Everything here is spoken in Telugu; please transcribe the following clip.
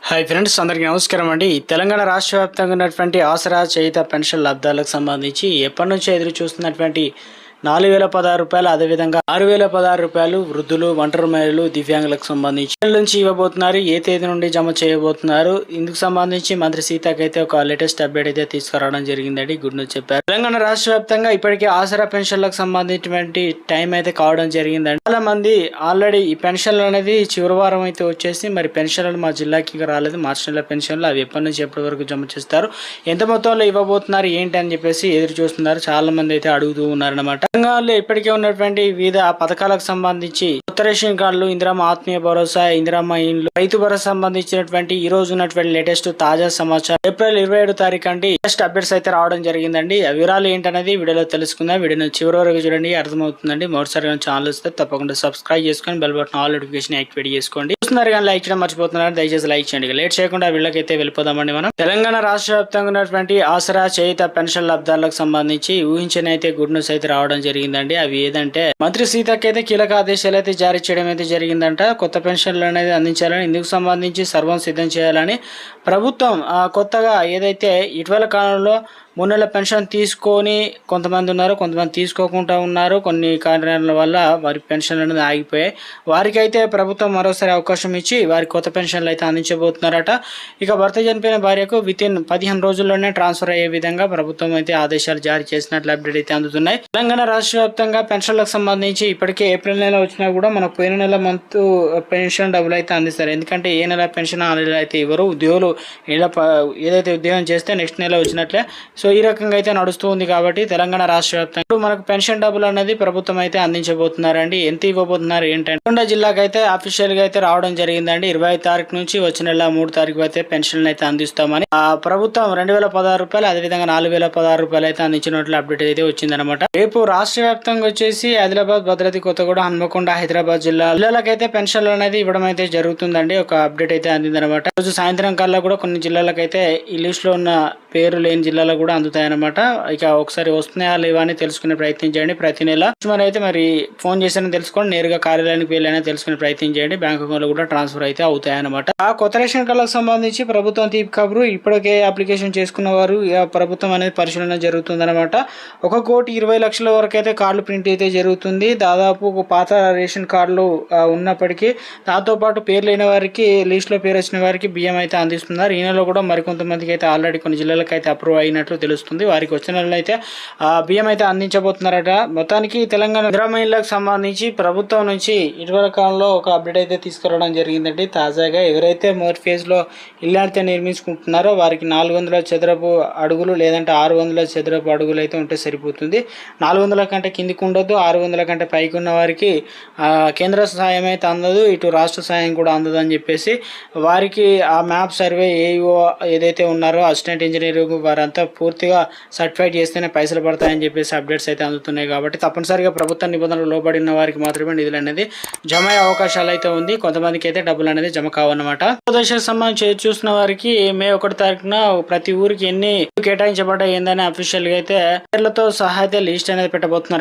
హాయ్ ఫ్రెండ్స్, అందరికీ నమస్కారం అండి. తెలంగాణ రాష్ట్ర వ్యాప్తంగా ఉన్నటువంటి ఆసరా చేయుత పెన్షన్ లబ్ధాలకు సంబంధించి ఎప్పటి నుంచో ఎదురు చూస్తున్నటువంటి 4016 రూపాయలు, అదేవిధంగా 6016 రూపాయలు వృద్ధులు, ఒంటరి మహిళలు, దివ్యాంగులకు సంబంధించి నుంచి ఇవ్వబోతున్నారు. ఏ తేదీ నుండి జమ చేయబోతున్నారు, ఇందుకు సంబంధించి మంత్రి సీతకి అయితే ఒక లేటెస్ట్ అప్డేట్ అయితే తీసుకురావడం జరిగిందండి. గుడ్ న్యూస్ చెప్పారు. తెలంగాణ రాష్ట్ర వ్యాప్తంగా ఇప్పటికే ఆసరా పెన్షన్లకు సంబంధించినటువంటి టైం అయితే కావడం జరిగిందండి. చాలా మంది ఆల్రెడీ ఈ పెన్షన్లు అనేది చివరి వారం అయితే వచ్చేసి, మరి పెన్షన్లు మా జిల్లాకి రాలేదు. మార్చి నెల పెన్షన్లు అవి ఎప్పటి నుంచి ఎప్పటి వరకు జమ చేస్తారు, ఎంత మొత్తంలో ఇవ్వబోతున్నారు ఏంటి అని చెప్పేసి ఎదురు చూస్తున్నారు. చాలా మంది అయితే అడుగుతూ ఉన్నారన్నమాట. తెలంగాణలో ఇప్పటికే ఉన్నటువంటి వివిధ పథకాలకు సంబంధించి కొత్త రేషన్ కార్డులు, ఇందిరమ్మ ఆత్మీయ భరోసా, ఇందిరమ్మ ఇండ్లు, రైతు భరోసా సంబంధించినటువంటి ఈ రోజు ఉన్నటువంటి లేటెస్ట్ తాజా సమాచారం ఏప్రిల్ 27 తారీఖు అండి లేటెస్ట్ అప్డేట్స్ అయితే రావడం జరిగిందండి. ఆ వివరాలు ఏంటనేది వీడియోలో తెలుసుకుందాం. వీడియోని చివరి వరకు చూడండి, అర్థమవుతుందండి. మొదటిసారి ఛానల్ వస్తే తప్పకుండా సబ్స్క్రైబ్ చేసుకొని bell button all notification activate చేసుకోండి. చూస్తున్నారు కానీ లైక్ చేయడం మర్చిపోతున్నారు, దయచేసి లైక్ చేయండి. లేట్ చేయకుండా వీళ్ళకైతే వెళ్ళిపోదామండి. మనం తెలంగాణ రాష్ట్ర వ్యాప్తంగా ఉన్నటువంటి ఆసరా చేయుత పెన్షన్ లబ్ధాలకు సంబంధించి ఊహించని అయితే గుడ్ న్యూస్ అయితే రావడం జరిగిందండి. అవి ఏదంటే మంత్రి సీతకి అయితే కీలక ఆదేశాలు అయితే జారీ చేయడం అయితే జరిగిందంట. కొత్త పెన్షన్లు అనేది అందించాలని, ఇందుకు సంబంధించి సర్వం సిద్ధం చేయాలని ప్రభుత్వం కొత్తగా ఏదైతే ఇటీవల కాలంలో 3 నెలల పెన్షన్ తీసుకొని కొంతమంది ఉన్నారు, కొంతమంది తీసుకోకుండా ఉన్నారు. కొన్ని కారణాల వల్ల వారి పెన్షన్లు అనేది ఆగిపోయాయి. వారికి అయితే ప్రభుత్వం మరోసారి అవకాశం ఇచ్చి వారి కొత్త పెన్షన్లు అయితే అందించబోతున్నారట. ఇక భర్త చనిపోయిన భార్యకు వితిన్ 15 రోజుల్లోనే ట్రాన్స్ఫర్ అయ్యే విధంగా ప్రభుత్వం అయితే ఆదేశాలు జారీ చేసినట్లు అప్డేట్ అయితే అందుతున్నాయి. తెలంగాణ రాష్ట్ర వ్యాప్తంగా పెన్షన్లకు సంబంధించి ఇప్పటికే ఏప్రిల్ నెల వచ్చినా కూడా మనకు పోయిన నెల మంత్ పెన్షన్ డబ్బులు అయితే అందిస్తారు. ఎందుకంటే ఏ నెల పెన్షన్ ఆ నెల అయితే ఇవ్వరు. ఉద్యోగులు ఏదైతే ఉద్యోగం చేస్తే నెక్స్ట్ నెల వచ్చినట్లే. సో ఈ రకంగా అయితే నడుస్తూ ఉంది. కాబట్టి తెలంగాణ రాష్ట్ర వ్యాప్తంగా మనకు పెన్షన్ డబ్బులు అనేది ప్రభుత్వం అయితే అందించబోతున్నారండి. ఎంత ఇవ్వబోతున్నారు ఏంటంటే నల్గొండ జిల్లాకి అయితే అఫీషియల్ గా అయితే రావడం జరిగిందండి. 25 తారీఖు నుంచి వచ్చే నెల 3 తారీఖు అయితే పెన్షన్ అయితే అందిస్తామని ప్రభుత్వం 2016 రూపాయలు, అదేవిధంగా 4016 రూపాయలు అయితే అందించినట్లు అప్డేట్ అయితే వచ్చిందనమాట. రేపు రాష్ట్ర వ్యాప్తంగా వచ్చేసి ఆదిలాబాద్, భద్రాద్రి కొత్తగూడ, హన్మకొండ, హైదరాబాద్ జిల్లాలకైతే పెన్షన్లు అనేది ఇవ్వడం అయితే జరుగుతుందండి. ఒక అప్డేట్ అయితే అందిందనమాట. రోజు సాయంత్రం కల్లా కూడా కొన్ని జిల్లాలకైతే ఈ లిస్ట్ లో ఉన్న పేరు లేని జిల్లాలకు కూడా అందుతాయన్నమాట. ఇక ఒకసారి వస్తున్నాయా లేవా అని తెలుసుకునే ప్రయత్నం చేయండి. ప్రతి నెల అయితే మరి ఫోన్ చేసి తెలుసుకోండి, నేరుగా కార్యాలయానికి వెళ్ళి తెలుసుకునే ప్రయత్నం చేయండి. బ్యాంక్ అకౌంట్ లో కూడా ట్రాన్స్ఫర్ అయితే అవుతాయన్నమాట. ఆ కొత్త రేషన్ కార్డులకు సంబంధించి ప్రభుత్వం తీపి కబురు, ఇప్పటికే అప్లికేషన్ చేసుకున్న వారు ప్రభుత్వం అనేది పరిశీలన జరుగుతుందన్నమాట. 1,20,00,000 వరకు అయితే కార్డులు ప్రింట్ అయితే జరుగుతుంది. దాదాపు పాత రేషన్ కార్డులు ఉన్నప్పటికీ దాంతో పాటు పేరు లేని వారికి, లిస్ట్ లో పేరు వచ్చిన వారికి బియ్యం అయితే అందిస్తున్నారు. ఈ నెలలో కూడా మరికొంతమందికి అయితే ఆల్రెడీ కొన్ని జిల్లాలకు అయితే అప్రూవ్ అయినట్లు తెలుస్తుంది. వారికి వచ్చిన నెలలో అయితే బియ్యం అయితే అందించబోతున్నారట. మొత్తానికి తెలంగాణ గ్రామీణులకు సంబంధించి ప్రభుత్వం నుంచి ఇటీవల కాలంలో ఒక అప్డేట్ అయితే తీసుకురావడం జరిగిందండి. తాజాగా ఎవరైతే మొదటి ఫేజ్ లో ఇల్లు అయితే నిర్మించుకుంటున్నారో వారికి 400 చదరపు అడుగులు లేదంటే 600 చదరపు అడుగులు అయితే ఉంటే సరిపోతుంది. 400 కంటే కిందికి ఉండొద్దు. 600 కంటే పైకి ఉన్న వారికి కేంద్ర సహాయం అయితే అందదు, ఇటు రాష్ట్ర సహాయం కూడా అందదు అని చెప్పేసి వారికి ఆ మ్యాప్ సర్వే ఏఈఓ ఏదైతే ఉన్నారో అసిస్టెంట్ ఇంజనీర్ వారంతా పూర్తిగా సర్టిఫైడ్ చేస్తేనే పైసలు పడతాయని చెప్పేసి అప్డేట్స్ అయితే అందుతున్నాయి. కాబట్టి తప్పనిసరిగా ప్రభుత్వ నిబంధనలు లోబడిన వారికి మాత్రమే నిధులు అనేది జమ అయ్యే అవకాశాలు అయితే ఉంది. కొంతమందికి అయితే డబ్బులు అనేది జమ కావన్నమాట. దశకు సంబంధించి చూసిన వారికి మే 1 తారీఖున ప్రతి ఊరికి ఎన్ని కేటాయించబడ్డాయి ఏందని అఫీషియల్ గా అయితే పేర్లతో సహా అయితే లిస్ట్ అనేది పెట్టబోతున్నారు.